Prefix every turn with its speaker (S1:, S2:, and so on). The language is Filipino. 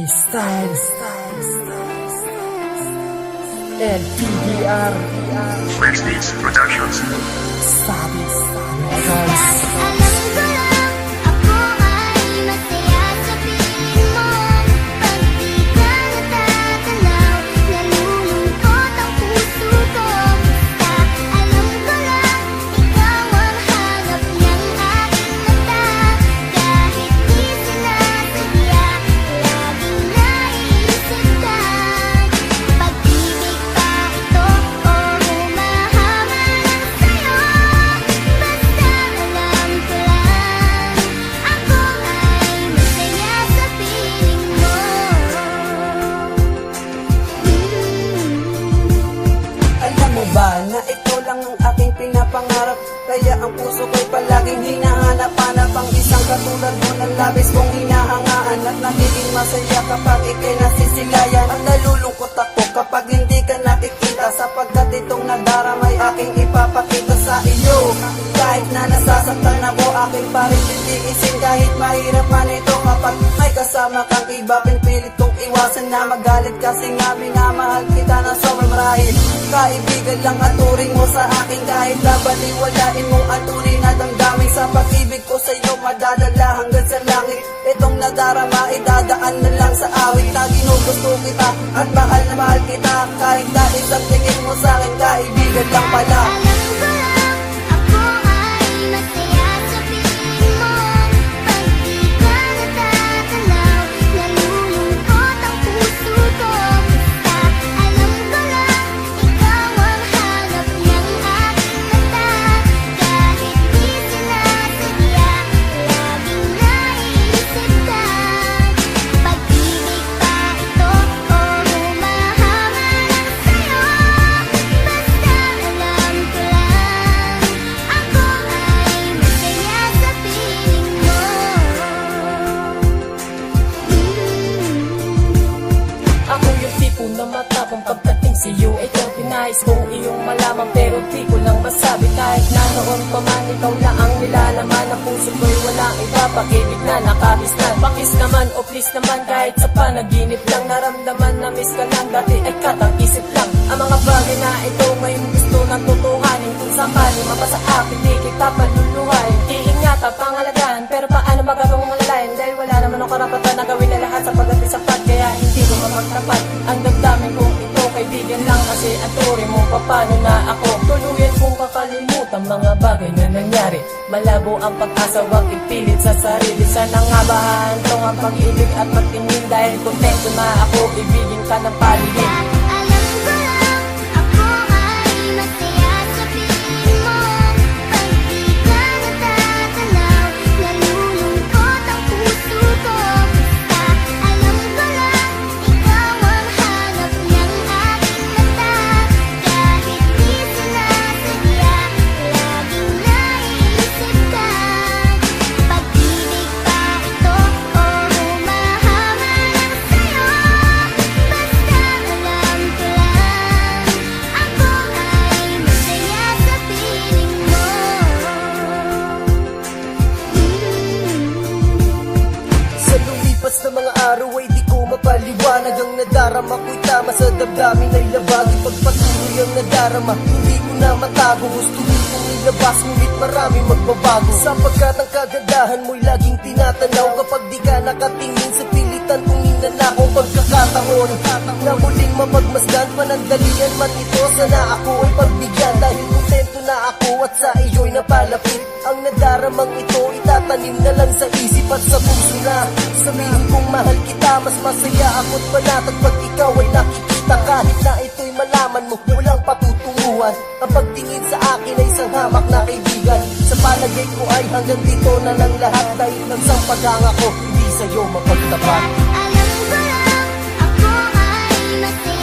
S1: Style LTDR
S2: Fresh Beats Productions.
S1: Sabi guys.
S3: Na ito lang ang aking pinapangarap, kaya ang puso ko'y palaging hinahanap-hanap ang isang katulad mo ng labis kong hinahangaan. At nagiging masaya kapag ika'y nasisilayan. At nalulungkot ako kapag hindi ka nakikita, sapagkat itong nadaramay aking ipapakita sa iyo. Kahit na nasasaktan ako, aking pa rin titiisin kahit mahirap man ito. Kapag may kasama kang iba, pinpilit kong iwasan na magalit, kasi nga minamahal kita na sobrang marahil. Kaibigan lang at turing mo sa akin, kahit na baliwalain mo ang tunay na damdamin. Sa pag-ibig ko sa iyo madadala hanggang sa langit. Itong nadarama idadaan na lang sa awit na ginugusto kita at mahal na mahal kita. Kahit na isang tingin mo sa akin, kaibigan lang pala.
S1: Na matapang pagdating sa iyo, ito pinais kong iyong malaman, pero di ko lang masabi. Kahit na noon pa man, ikaw na ang nilalaman ng puso ko'y walang iba, pag-ibig na nakabisnan. Pakis naman o please naman, kahit sa panaginip lang, naramdaman na miss ka lang, dati ay katang-isip lang. Ang mga bagay na ito ngayon gusto nang tutuhanin, kung sakali mapasa akin di kita paluluhain. Iingatan, pangalagaan, pero paano magagawang alalayan, dahil wala naman ang karapatan na gawin na lahat sa pagdating sapat, kaya hindi ko mamagtapat ang damdamin kong ito, kaibigan lang kasi ang turing mo. Paano na ako tuluyan kong kakalimutan mga bagay na nangyari? Malabo ang pag-asa, wag ipilit sa sarili. Sana nga bahantong ang pag-ibig at magtingin, dahil kontento na ako, ibigin ka ng paligid.
S3: Sa mga araw ay di ko mapaliwanag, ang nadarama ko'y tama sa damdamin ay labag. Ipagpatuloy ang nadarama, hindi ko na matago. Gusto kong ilabas, ngunit marami magbabago, sapagkat ang kagandahan mo'y laging tinatanaw. Kapag di ka nakatingin sa pilitan kong ninanakong pagkakataon na muling mapagmasdan, panandalian man ito, sana ako ay pagbigyan, dahil kontento na ako at sa iyo'y napalapit. Ang nadaramang ito itatanim na lang sa isip at sa puso na sabihin kong mahal kita. Mas masaya ako't panatag pag ikaw ay nakikita, kahit na ito'y malaman mo walang patutunguhan. Ang pagtingin sa akin ay isang hamak na kaibigan. Sa palagay ko ay hanggang dito na lang lahat, dahil nagsampagang ako hindi sa'yo mapagtapat.
S4: Alam ko lang, ako ay masaya.